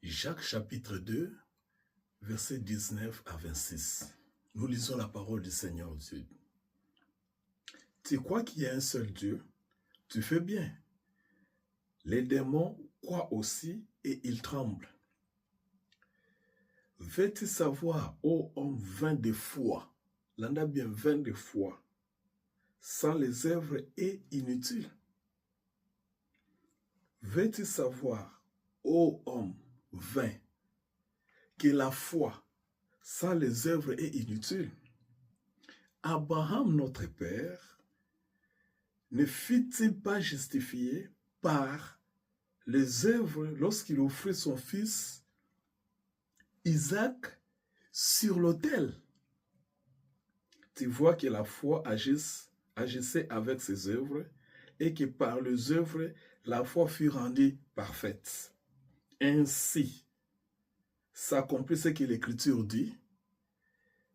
Jacques chapitre 2, versets 19 à 26. Nous lisons la parole du Seigneur Dieu. Tu crois qu'il y a un seul Dieu? Tu fais bien. Les démons croient aussi et ils tremblent. Veux-tu savoir, ô homme vain de foi, l'en a bien vain de foi, sans les œuvres est inutile? Veux-tu savoir, ô homme vain, que la foi sans les œuvres est inutile? Abraham, notre père, ne fut-il pas justifié par les œuvres lorsqu'il offrit son fils Isaac sur l'autel? Tu vois que la foi agissait avec ses œuvres et que par les œuvres, la foi fut rendue parfaite. Ainsi, s'accomplit ce que l'Écriture dit.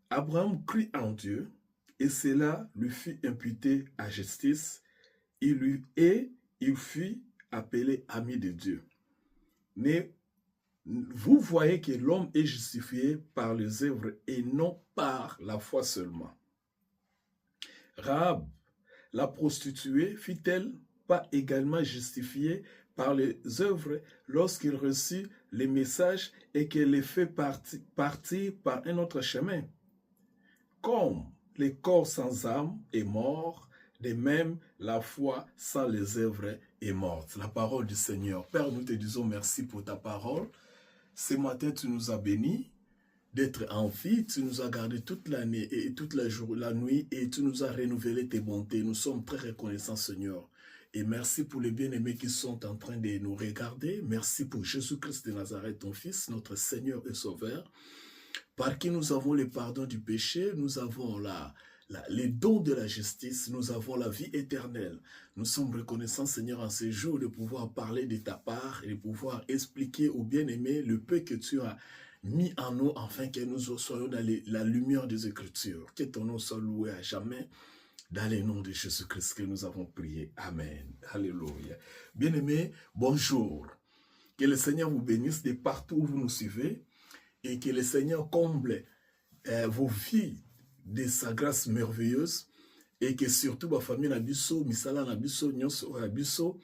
Abraham crut en Dieu et cela lui fut imputé à justice. Il fut appelé ami de Dieu. Mais vous voyez que l'homme est justifié par les œuvres et non par la foi seulement. Rahab, la prostituée, fut-elle pas également justifiée par les œuvres lorsqu'il reçut les messages et qu'elle les fait partir par un autre chemin? Comme le corps sans âme est mort, de même la foi sans les œuvres est morte. La parole du Seigneur. Père, nous te disons merci pour ta parole. Ce matin, tu nous as bénis d'être en vie, tu nous as gardés toute l'année et toute la nuit et tu nous as renouvelé tes bontés. Nous sommes très reconnaissants, Seigneur. Et merci pour les bien-aimés qui sont en train de nous regarder. Merci pour Jésus-Christ de Nazareth, ton Fils, notre Seigneur et Sauveur, par qui nous avons le pardon du péché, nous avons les dons de la justice, nous avons la vie éternelle. Nous sommes reconnaissants, Seigneur, en ces jours de pouvoir parler de ta part et de pouvoir expliquer aux bien-aimés le peu que tu as mis en nous, afin que nous soyons dans la lumière des Écritures. Que ton nom soit loué à jamais, dans le nom de Jésus-Christ que nous avons prié. Amen. Alléluia. Bien-aimés, bonjour. Que le Seigneur vous bénisse de partout où vous nous suivez et que le Seigneur comble vos vies de sa grâce merveilleuse et que surtout ma famille na biso, misala na biso, nyonso na biso,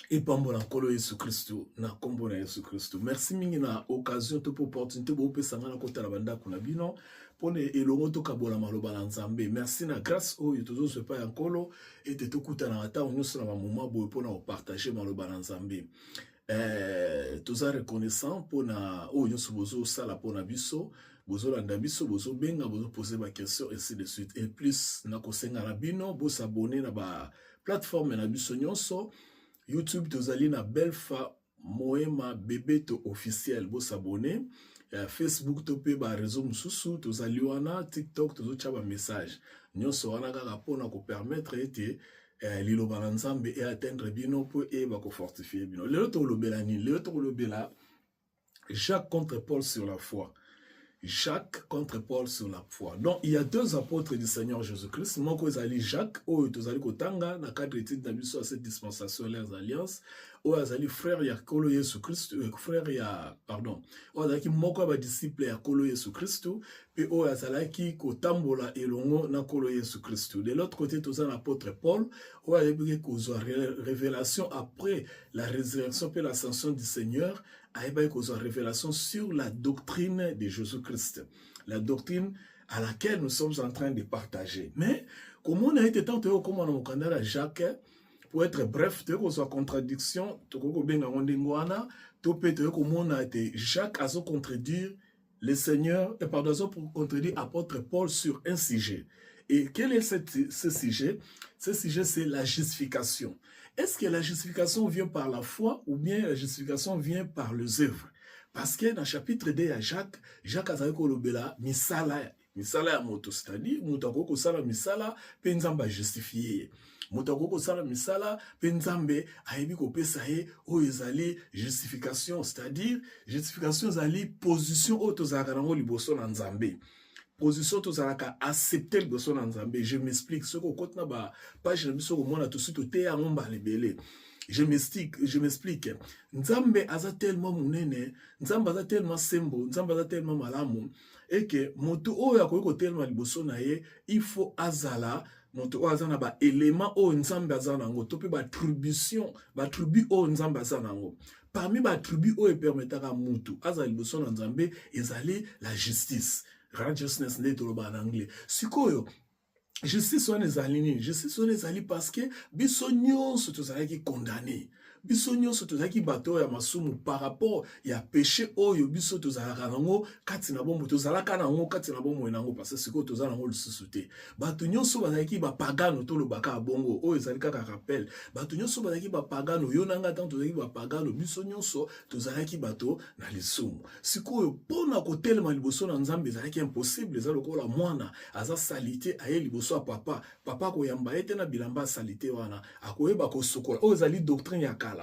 et pambo na kolo Yesu Christo, na kombo na Yesu Christo. Merci mingi na occasion to opportunité bo pesanga na kota la banda kuna bino pone elongo to kabola maloba na Nzambe. Merci na grâce oyo tozo se pa yankolo et te tokuta na ata nyonso na mama bo pona o partager maloba na Nzambe. Toza reconnaissant pona oyo nyonso bozo sala pona biso. Bozo landa biso, bozo benga, bozo poser ma question, ainsi de suite. Et plus, na kosenga na bino, bo s'abonner na ba plateforme na biso nyonso. YouTube, tozali na Belfa Moema Bebeto officiel, bo s'abonner. Facebook, tope ba réseau mususu, tozali wana, TikTok, tozo chaba message. Nyonso wana kaka pona ko permettre ete liloba na Nzambe et atteindre bino po e ba ko fortifier bino. Lelo to lobela ni, lelo to lobela Jacques contre Paul sur la foi. Jacques contre Paul sur la foi. Donc, il y a deux apôtres du Seigneur Jésus-Christ. Moi, je suis Jacques, ou Tozali Kotanga, dans le cadre d'études d'Abisso à cette dispensation, les alliances, ou Azali frère ya Kolo Yesu Christ, frère ya, pardon, ou Azali Moko ba disciple ya Kolo Yesu Christ, puis ou Azali Kotambola elongo na Kolo Yesu Christ. De l'autre côté, Tozali l'apôtre Paul, ou Azali Kozo révélation après la résurrection et l'ascension du Seigneur, aïba kozo révélation sur la doctrine de Jésus-Christ, la doctrine à laquelle nous sommes en train de partager. Mais comment on a été tant comme on a mokandala Jacques, pour être bref, tu as une contradiction, tu as benga ngondengwana, tu peux comment on a été Jacques a contredire le Seigneur et pardon pour contredire apôtre Paul sur un sujet. Et quel est ce sujet? Ce sujet, c'est la justification. Est-ce que la justification vient par la foi ou bien la justification vient par les œuvres? Parce que dans le chapitre 2 à Jacques a dit que misala ya moto, c'est-à-dire moto sala misala pe nzamba justifié. Moto sala misala pe nzambe ayebi ko pesa ye o ezali justification, c'est-à-dire justification ezali position o tozaka nango liboso na Nzambe. Position tozalaka accepter le besoin en Nzambe. Je m'explique. Ce qu'on compte na ba page na biso ko mona tout suite te ya ngomba lebele. Je m'explique. Nzambe aza tellement munene, Nzambe aza tellement sembo, Nzambe aza tellement malamu, et que moto oyo akoki tellement liboso na ye, il faut azala, moto oyo aza na ba élément oyo Nzambe aza nango, to pe ba attribution, ba attribut oyo Nzambe aza nango. Parmi ba attribut oyo permetaka mutu, aza liboso na Nzambe, ezali la justice. Righteousness nde toloba en anglais. Sikoyo, justice wana ezali nini? Justice wana ezali parce que biso nyonso tozalaki condamné. Biso nyonso tozalaki bato ya masumu par rapport ya péché oyo biso tozalaka nango kati na bomoi tozalaka nango kati na bomoi nango parce que sikoyo toza nango lisusu te. Bato nyonso bazalaki bapagano tolobaka bongo oyo ezali kaka rappel. Bato nyonso bazalaki bapagano yo nanga tanto tozalaki bapagano biso nyonso tozalaki bato na lisumu. Sikoyo pona kotelema liboso na Nzambe ezalaki impossible, eza lokola mwana aza salite aye liboso ya papa. Papa koyamba ete na bilamba salite wana akoyeba kosokola oyo ezali doctrine ya kala.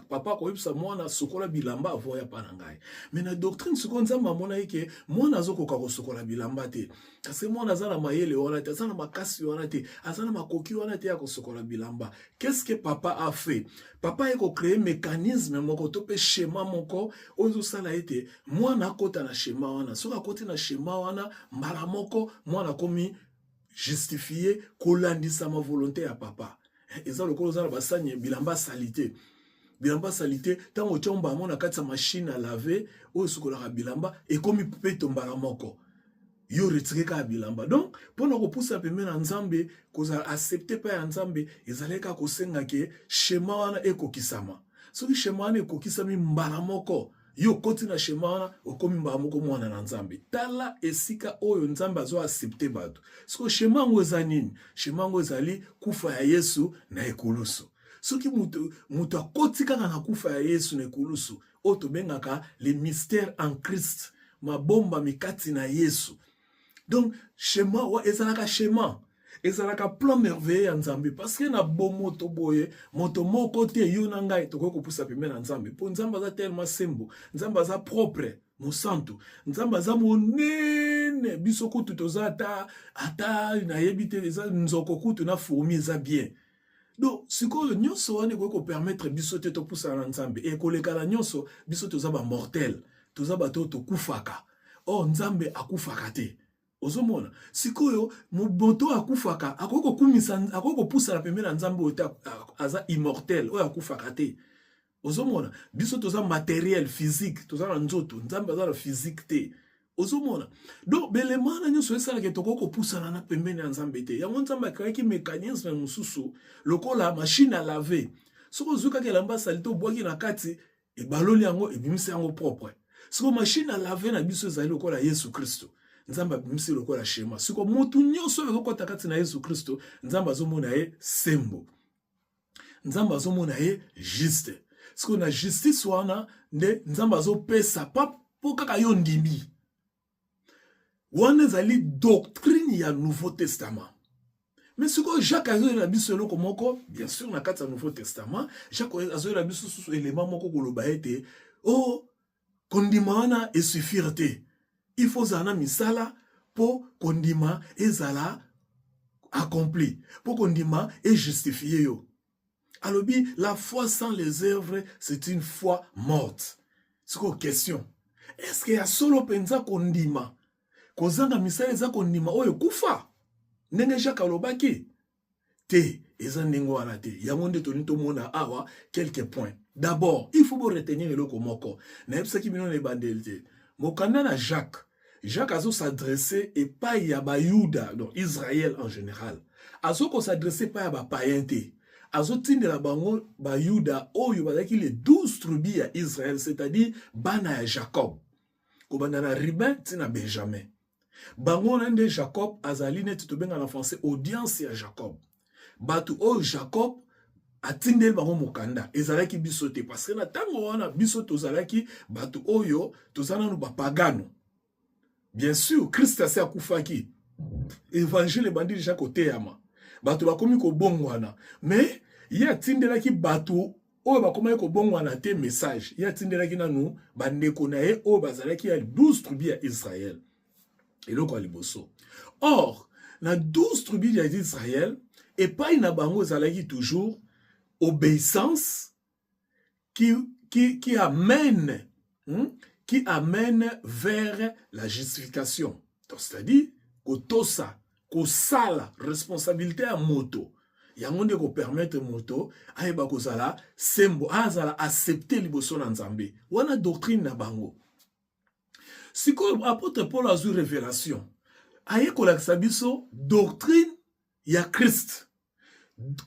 Papa koyebisa mwana sokola bilamba avoya pa na ngai. Mais na doctrine siko Nzambe amona eke mwana azokoka kosokola bilamba te. Kasi mwana aza na mayele wana te, aza na makasi wana te, aza na makoki wana te ya kosokola bilamba. Qu'est-ce que papa a fait? Papa eko créer mécanisme moko to pe schéma moko ozo sala ete mwana akota na schéma wana. Soka akoti na schéma wana mbala moko mwana komi justifier kolandisa ma volonté ya papa. Eza lokolo za na basanye bilamba salite. Bilamba salite, tango chomba mona kati sa machine à laver, oyo sukolaka bilamba, et komi peto mbala moko. Yo retiré ka bilamba. Donc, pona ko poussa pembe na Nzambe, koza accepter pa ya Nzambe, ezaleka ko senga ke schéma wana ekokisama. Soki schéma wana ekokisami mbala moko, yo koti na schéma wana okomi mbala moko mwana na Nzambe. Tala esika oyo Nzambe azo accepter bato. Siko schéma ngo eza nini? Schéma ngo ezali kufa ya Yesu na ekulusu. Soki mutu akoti kaka na kufa ya Yesu na ekulusu, oyo tobengaka les mystères en Christ, mabomba mikati na Yesu. Donc schéma wa ezalaka schéma, ezalaka plan merveilleux ya Nzambe parce que na bomo to boye moto moko te yo na ngai tokoki kopusa pembeni na Nzambe. Po Nzambe aza tellement sembo, Nzambe aza propre, mosantu, Nzambe aza monene, biso kutu toza ata na yebi te eza nzoko kutu na fourmi eza bien. Donc, sikoyo nyonso wana ko permettre biso te to poussa na Nzambe et kolekala nyonso biso toza ba mortel, toza bato to kufaka. Oh Nzambe akufaka te. Ozomona, sikoyo moto akufaka, akoko kumisa akoko poussa na pembeni na Nzambe ota aza immortel, oyo akufaka te. Ozomona, biso toza matériel physique, toza na nzoto, Nzambe aza na physique te. Ozomona. Donc belemana nyonso esala ke toko kopusana na pembeni ya Nzambe te. Yango Nzambe akaki mécanisme mususu lokola machine à laver. Soko zuka ke lamba salite obwaki na kati e baloli yango ebimisi yango propre. Soko machine à laver na biso ezali lokola Yesu Kristo. Nzambe abimisi lokola schéma. Soko mutu nyonso ekokota kati na Yesu Kristo, Nzambe azomona ye sembo. Nzambe azomona ye juste. Soko na justice wana nde Nzambe azopesa pa po kaka yo ndimi. Wana ezali doctrine ya Nouveau Testament. Mais ce que Jacques a dit la biso loko moko, bien sûr na kati ya Nouveau Testament, Jacques a dit la biso sous élément moko koloba ete oh kondima wana esuffire te. Il faut zana misala po kondima ezala accompli. Po kondima est justifié yo. Alobi la foi sans les œuvres, c'est une foi morte. C'est quoi question? Est-ce qu'il y a solo penza kondima? Kozanga misala eza kondima oyo kufa ndenge Jacques alobaki te eza ndenge wana te yango nde toni tomona awa quelques points. D'abord il faut retenir eloko moko na yebisaki bino na ebandeli te mokanda na Jacques azo s'adresser epai ya bayuda donc Israël en général azo ko s'adresser epai ya bapayen te azo tindela bango bayuda oyo bazaki les 12 tribus ya Israël, c'est-à-dire bana ya Jacob kobanda na Ruben tina Benjamin. Bango nande Jacob azali neti tobenga na français audience ya Jacob. Batu o Jacob atindel bango mokanda ezalaki biso te parce que na tango wana biso tozalaki batu oyo tozana no bapagano. Bien sûr Christ ase akufaki. Évangile bandi déjà côté yama. Batu bakomi ko bongwana mais il atindelaki batu oyo bakomaki ko bongwana te message. Il atindelaki nanu bandeko na ye oyo bazalaki ya 12 tribus ya Israël. Et le liboso. Or, na 12 tribus d'Israël, et pas na bango zalaki toujours obéissance qui amène, qui amène vers la justification. C'est-à-dire, kotosa, kosala, responsabilité à moto. Yango nde ko permettre moto ayeba kozala sembo azala accepter liboso na Nzambe. Wana doctrine na bango. Siko apôtre Paul azui révélation. Aye kolakisa biso doctrine ya Christ.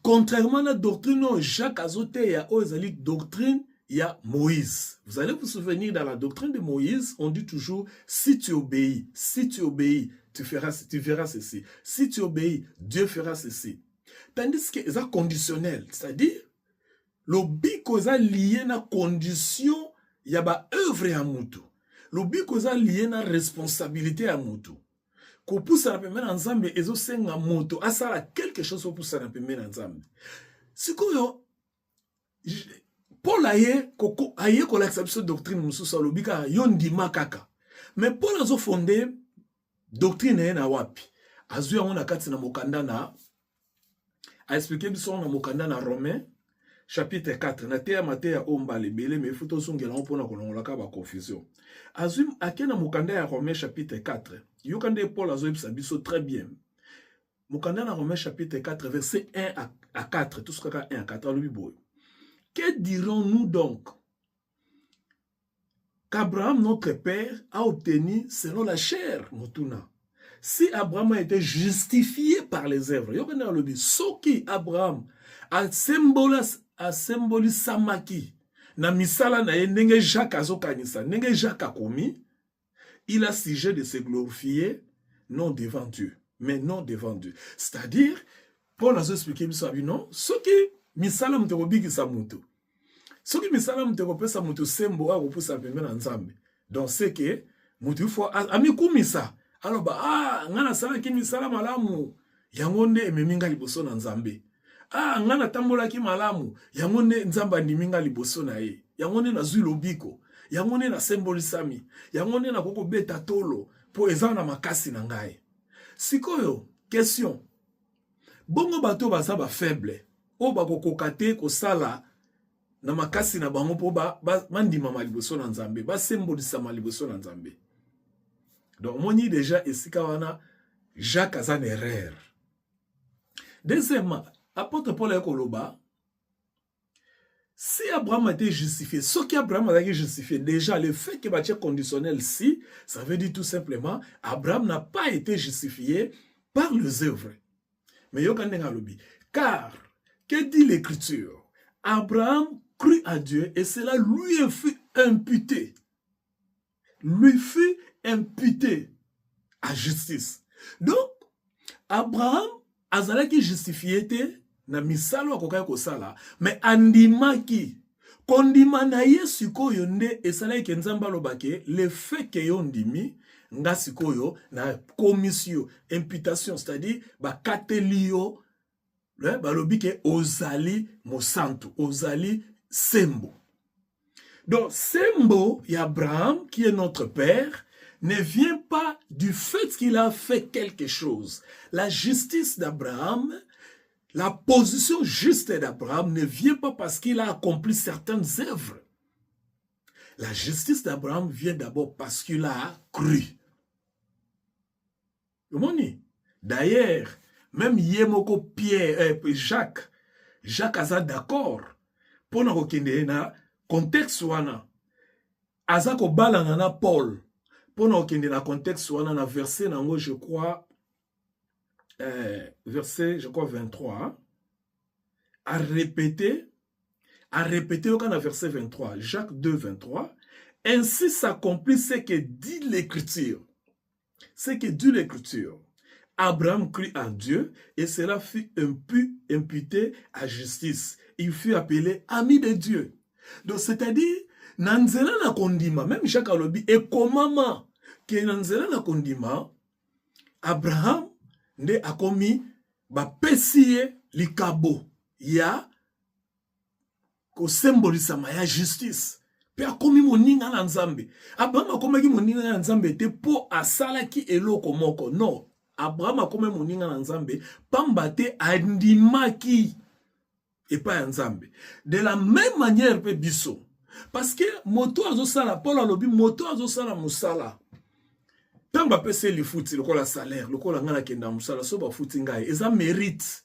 Contrairement à la doctrine Jacques Azote ya ozali doctrine ya Moïse. Vous allez vous souvenir dans la doctrine de Moïse, on dit toujours si tu obéis, tu verras ceci. Si tu obéis, Dieu fera ceci. Tandis que c'est conditionnel, c'est-à-dire le biko est lié à la condition ya ba œuvre à mutu. Le biko est lié à la responsabilité à mutu. Ko poussa na pembe na Nzambe ezo senga moto asala quelque chose pour poussa na pembe na Nzambe. Sikoyo Paul aye ko l'acception doctrine mususa lobika yondima kaka. Mais Paul azo fondé doctrine na wapi. Azu yango na kati na mokanda na a expliqué biso na mokanda na Romain chapitre 4 na teya mateya omba lebele mais faut tozongela mpona kolongola ka ba confusion. Azu akena mokanda ya Romain chapitre 4. Yokande Paul azo yebisa biso très bien. Mokanda na Romain chapitre 4 verset 1 à 4 tout ce que 1 à 4 le boy. Que dirons-nous donc? Qu'Abraham, notre père, a obtenu selon la chair, Mutuna. Si Abraham a été justifié par les œuvres, Yokana le dit, ce qui Abraham a symbolisé Samaki, na misala na ye, nenge Jacques azokanisa, nenge Jacques a commis, il a sujet de se glorifier, non devant Dieu, mais non devant Dieu. C'est-à-dire, Paul a expliqué, non, ce qui misala mterobi sa mutu. Ce qui misala mterobi sa mutu sembo a repousse à pembe na Nzambe. Donc c'est que mutu faut ami kumisa. Alors ngana sala ki misala malamu yangonde ememinga liboso na Nzambe. Ngana tambola ki malamu yangonde Nzamba ndiminga liboso na ye. Yangonde na zui lobiko. Yangonde na sembolisami. Yangonde na koko beta tolo po ezana makasi na ngai. Sikoyo question. Bongo bato baza ba faible. O ba kokokate ko sala na makasi na bango po mandima maliboso na Nzambe, ba symbolisa maliboso na Nzambe. Donc moni déjà esika wana Jacques a une erreur. Deuxièmement, apôtre Paul ekoloba si Abraham a été justifié, ce qu'Abraham a été justifié, déjà le fait que bâtir conditionnel si, ça veut dire tout simplement Abraham n'a pas été justifié par les œuvres. Mais car, que dit l'Écriture? Abraham crut à Dieu et cela lui fut imputé. Lui fut imputé à justice. Donc, Abraham azalaki justifié na misalo akokai kosala, mais andimaki kondima na ye sikoyo nde esalaki ke Nzambe alobake le fait que yo ndimi nga sikoyo na commission imputation, c'est-à-dire bakateli yo balobi ke ozali mosantu, ozali sembo. Donc sembo y'Abraham qui est notre père ne vient pas du fait qu'il a fait quelque chose. La justice d'Abraham, la position juste d'Abraham ne vient pas parce qu'il a accompli certaines œuvres. La justice d'Abraham vient d'abord parce qu'il a cru. D'ailleurs, même Yemoko Pierre, Jacques a d'accord pour nous na contexte wana. Azako balana Paul pour nous na contexte wana na verset nango je crois verset 23 à répéter au cas verset 23 Jacques 2 23 ainsi s'accomplit ce que dit l'Écriture. Ce que dit l'Écriture. Abraham crut en Dieu et cela fut imputé à justice. Il fut appelé ami de Dieu. Donc c'est-à-dire nanzela na kondima même Jacques alobi et comment que nanzela na kondima Abraham nde akomi ba pesie likabo ya ko symbolisa ya justice. Pe akomi moninga na Nzambe. Abraham akomaki moninga na Nzambe te po asalaki eloko moko. Non. Abraham akomi moninga na Nzambe pamba te andimaki et pas un Nzambe. De la même manière, pe biso. Parce que moto azosala, Paul alobi, moto azosala musala. Tant ba pese li futi, lokola salaire, lokola ngana kenda musala, so ba futi ngai, eza mérite.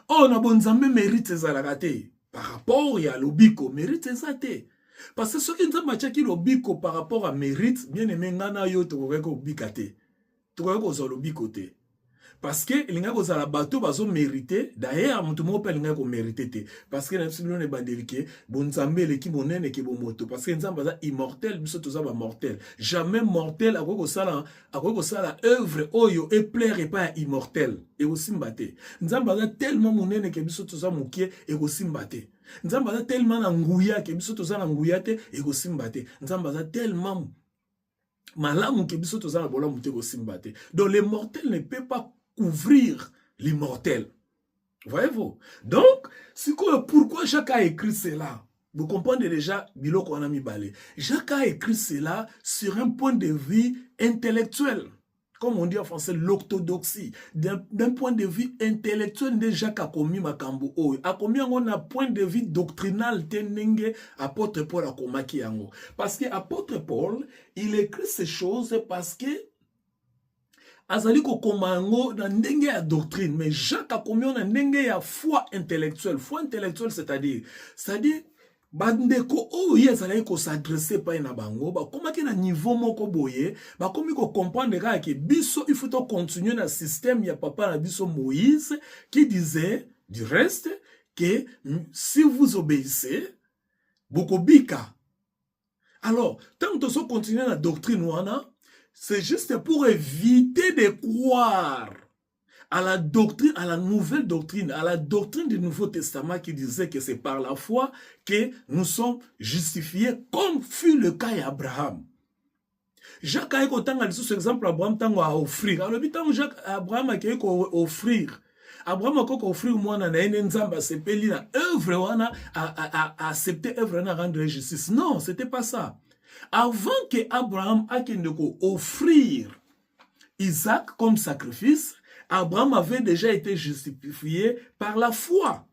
Oh, na bon Nzambe mérite ezalaka te. Par rapport ya lobiko, mérite eza te. Parce que ce qui Nzambe atiaki lobiko par rapport à mérite, bien aimé ngana yo tokoko bika te. Tokoko zo lobiko te. Parce que linga ko zala bato bazo mériter, d'ailleurs mutu mo pe linga ko mériter te. Parce que n'absolument ne bandelike, bon Nzambe le ki monene ke bon moto. Parce que Nzambe za immortel, biso toza ba mortel. Jamais mortel akoko sala œuvre oyo et plaire et pas immortel. Et aussi mbate. Nzambe za tellement monene ke biso toza mokie et aussi mbate. Nzambe za tellement na nguya ke biso toza na nguya te et aussi mbate. Nzambe za tellement malamu ke biso toza na bola mute ko simbate. Donc les mortels ne peuvent pas couvrir l'immortel. Voyez-vous? Donc, pourquoi Jacques a écrit cela? Vous comprenez déjà, Biloko Anami Balé. Jacques a écrit cela sur un point de vue intellectuel. Comme on dit en français, l'orthodoxie. D'un point de vue intellectuel, Jacques a commis Makambo. A commis un point de vue doctrinal, tenenge apôtre Paul a commis yango. Parce que apôtre Paul, il écrit ces choses parce que azali ko komango na ndenge ya doctrine, mais Jacques a commis na ndenge ya foi intellectuelle. Foi intellectuelle, c'est-à-dire bandeko oyo ezali ko s'adresser pa na bango, ba komaki na niveau moko boye, ba komi ko comprendre ka ke biso il faut continuer na système ya papa na biso Moïse qui disait du reste que si vous obéissez, bokobika. Alors, tant que vous continuez la doctrine wana, c'est juste pour éviter de croire à la doctrine, à la nouvelle doctrine, à la doctrine du Nouveau Testament qui disait que c'est par la foi que nous sommes justifiés, comme fut le cas d'Abraham. Jacques a dit ce exemple, Abraham a offrir. Alors, Jacques Abraham a offrir. Abraham a offrir moi na nzamba sepeli na œuvre wana a accepté œuvre na rendre justice. Non, c'était pas ça. Avant que Abraham a offrir Isaac comme sacrifice, Abraham avait déjà été justifié par la foi.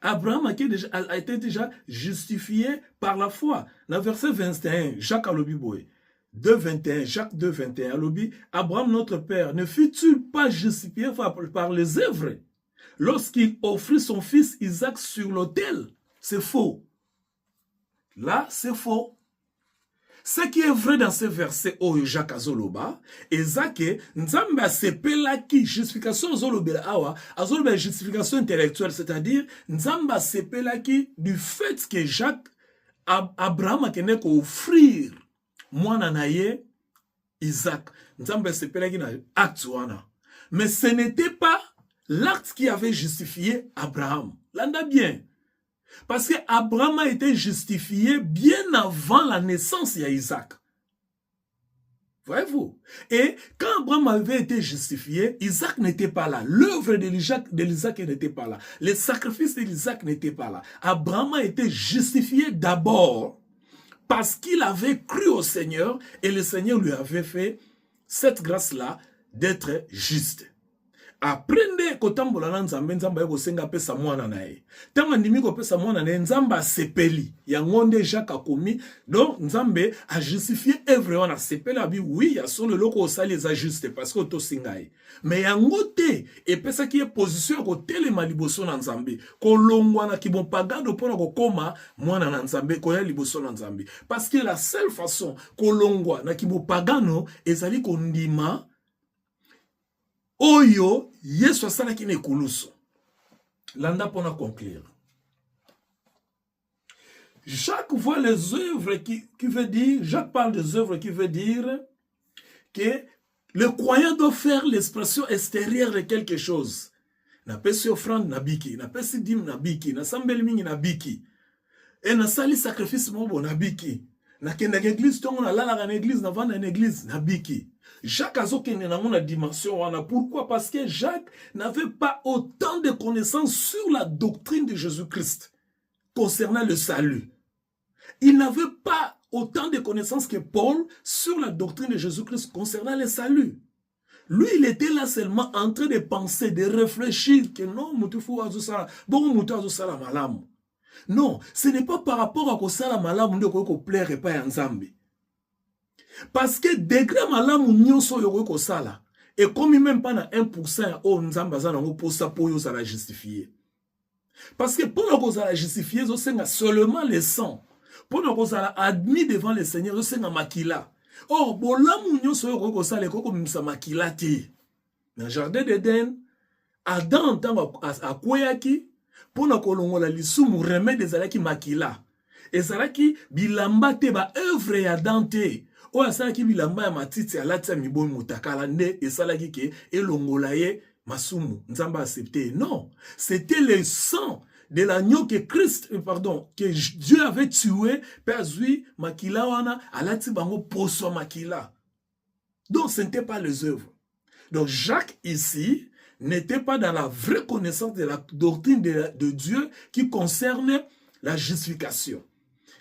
Abraham a été déjà justifié par la foi. Dans verset 21, Jacques a lobi boy. 2.21, Jacques 2.21, alobi, Abraham notre père, ne fut-il pas justifié par les œuvres lorsqu'il offrit son fils Isaac sur l'autel? C'est faux. Là, c'est faux. Ce qui est vrai dans ce verset, oh, Jacques Azoloba, Isaac, Nzamba sepelaki, justification Azolobela awa, Azoloba justification intellectuelle, c'est-à-dire, Nzamba sepelaki du fait que Jacques, Abraham a kene ko offrir mwana naye Isaac. Nzamba sepelaki na acte wana. Mais ce n'était pas l'acte qui avait justifié Abraham. L'anda bien. Parce que Abraham a été justifié bien avant la naissance d'Isaac. Voyez-vous? Et quand Abraham avait été justifié, Isaac n'était pas là. L'œuvre d'Isaac n'était pas là. Les sacrifices d'Isaac n'étaient pas là. Abraham a été justifié d'abord parce qu'il avait cru au Seigneur et le Seigneur lui avait fait cette grâce-là d'être juste. Aprende kotambola na nzambe nzamba yako senga pesa mwana nae. Tanga ndimi ko pesa mwana nae nzamba sepeli. Ya ngonde Jacques akomi. Donc nzambe a justifié œuvre wana sepeli abi oui ya solo loko osali za juste parce que to singai. Mais ya ngote et pesa ki e position ko telema liboso na nzambe. Ko longwa na ki bon pagado pona ko koma mwana na nzambe ko ya liboso na nzambe. Parce que la seule façon ko longwa na ki bon pagano ezali ko ndima Oyo, Yesu asala ki ne kuluso. Landa pona conclure. Jacques voit les œuvres qui veut dire, Jacques parle des œuvres qui veut dire que le croyant doit faire l'expression extérieure de quelque chose. Na pesi offrande na biki, na pesi dim na biki, na sambeli mingi na biki. Et na sali sacrifice mobo na biki. Na kenda l'église, tongo na lala na église, na vanda na église na biki. Jacques a zokene na mona dimension wana. Pourquoi? Parce que Jacques n'avait pas autant de connaissances sur la doctrine de Jésus-Christ concernant le salut. Il n'avait pas autant de connaissances que Paul sur la doctrine de Jésus-Christ concernant le salut. Lui, il était là seulement en train de penser, de réfléchir que non, Moutoufu Azusala, bon Moutou Azusala Malamu. Non, ce n'est pas par rapport à Kosala Malamu de plaire et pas Nzambe. Parce que degré Malamu Nyonso Yoko Kosala, et comme il même pas na 1% au Nzamba Zanango pour ça pour yo ça la justifier. Parce que pour nous la justifier, c'est seulement le sang. Pour nous admis devant le Seigneur, c'est un makila. Or, bon, là, nous sommes comme ça makila. Dans le jardin d'Éden, Adam, en tant qu'Akoyaki, pour nous colongo la lissou, nous remet des alaki makila. Et zalaki, bilamba te ba œuvre ya dante. O asalaki bilamba ya matiti alatia mibo mutakala ne, et salaki ke, et longolaye, Masumu, Nzamba accepté. Non, c'était le sang de l'agneau que Christ, pardon, que Dieu avait tué, Père Zui, Makila wana, alati bango poso Makila. Donc ce n'était pas les œuvres. Donc Jacques ici n'était pas dans la vraie connaissance de la doctrine de Dieu qui concerne la justification.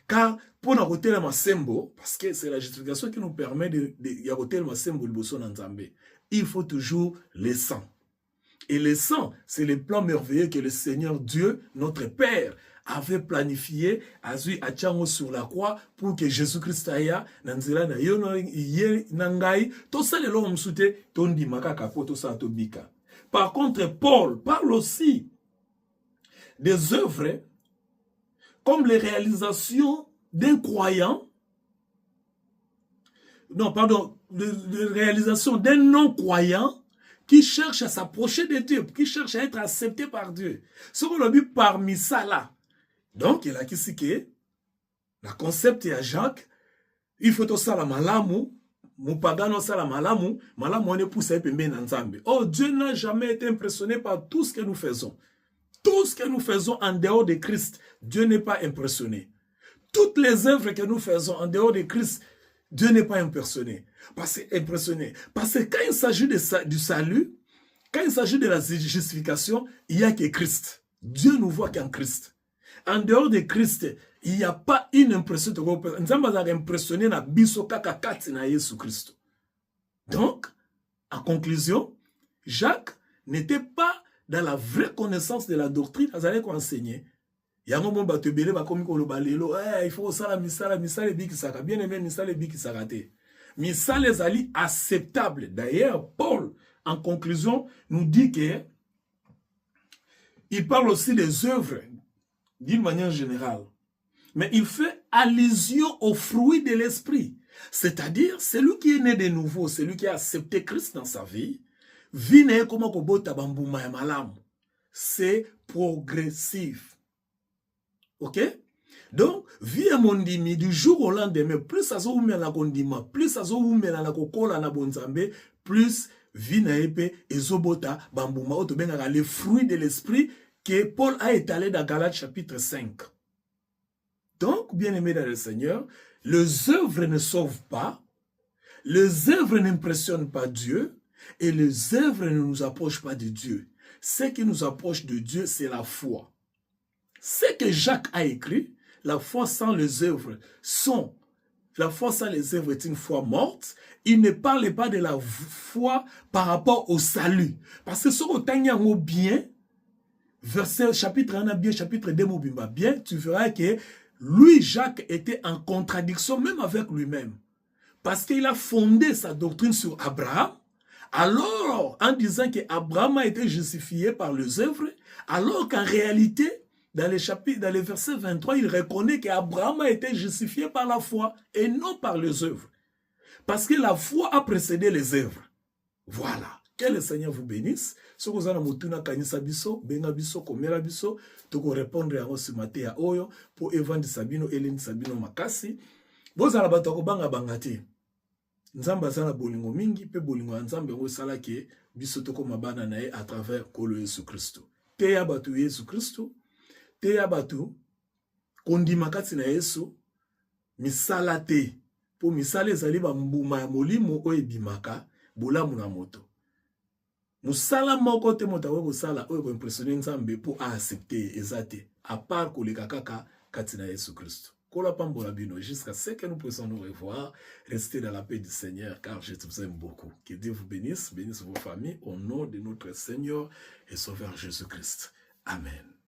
Car pour nous côté le masembo, parce que c'est la justification qui nous permet de côté le masembo le bosso Nzambe, il faut toujours le sang. Et le sang, c'est le plan merveilleux que le Seigneur Dieu, notre Père, avait planifié à Tchango sur la croix pour que Jésus-Christ aille nanzela na yono ye nangai to ça le l'homme souté tondi makaka poto sa to bika. Par contre, Paul parle aussi des œuvres comme les réalisations d'un croyant. Non, pardon, les réalisations d'un non-croyant qui cherche à s'approcher de Dieu, qui cherche à être accepté par Dieu. Ce qu'on a vu parmi ça là. Donc, il a qui c'est que, le concept est à Jacques, il faut tout ça la malamu, moupagano ça la malamu, malamu on est poussé à pembe nanzambe. Oh, Dieu n'a jamais été impressionné par tout ce que nous faisons. Tout ce que nous faisons en dehors de Christ, Dieu n'est pas impressionné. Toutes les œuvres que nous faisons en dehors de Christ, Dieu n'est pas impressionné. Parce que quand il s'agit du salut, quand il s'agit de la justification, il n'y a que Christ. Dieu nous voit qu'en Christ. En dehors de Christ, il n'y a pas une impression. Nous sommes impressionnés na biso kaka kati na Yesu Christ. Donc, en conclusion, Jacques n'était pas dans la vraie connaissance de la doctrine. Il allait enseigner. Il faut ça la misale bikisaka. Bien aimé misale bikisaka te. Misale zali acceptable. D'ailleurs, Paul, en conclusion, nous dit que il parle aussi des œuvres d'une manière générale. Mais il fait allusion aux fruits de l'esprit. C'est-à-dire, celui qui est né de nouveau, celui qui a accepté Christ dans sa vie, c'est progressif. Ok? Donc, vie à mondimi du jour au lendemain, plus ça se ouvre la kondima, plus ça se ouvre la kokola na bonzambe, plus vie na épée et zobota bambuma otobenga les fruits de l'esprit que Paul a étalé dans Galates chapitre 5. Donc, bien aimé dans le Seigneur, les œuvres ne sauvent pas, les œuvres n'impressionnent pas Dieu et les œuvres ne nous approchent pas de Dieu. Ce qui nous approche de Dieu, c'est la foi. Ce que Jacques a écrit, la foi sans les œuvres est une foi morte. Il ne parle pas de la foi par rapport au salut. Parce que ce qu'on bien, verset chapitre 1 bien, chapitre 2 bien, tu verras que lui, Jacques, était en contradiction même avec lui-même. Parce qu'il a fondé sa doctrine sur Abraham. Alors, en disant qu'Abraham a été justifié par les œuvres, alors qu'en réalité, dans les versets 23, il reconnaît qu'Abraham a été justifié par la foi et non par les œuvres. Parce que la foi a précédé les œuvres. Voilà. Que le Seigneur vous bénisse. Si vous avez mutuna kanisa biso, benga biso, komera biso, toko répondre à ce matin à Oyo, pour Evan Sabino, Hélène Sabino Makasi. Vous avez batako banga bangati. Nzamba sana bolingo mingi, pe bolingo nzambe ngo sala ke biso toko mabana nae à travers Kolo Yesu Christo. Te ya batu Yesu Christo. Te ya batu kondima kati na Yesu misala te po misala ezali ba mbuma ya molimo oyo ebimaka bolamu na moto musala moko te moto akoki kosala oyo koimpressione Nzambe po accepter eza te à part koleka kaka kati na Yesu Kristo. Kola Pambola Bino, jusqu'à ce que nous puissions nous revoir, restez dans la paix du Seigneur, car je vous aime beaucoup. Que Dieu vous bénisse, bénisse vos familles, au nom de notre Seigneur et Sauveur Jésus-Christ. Amen.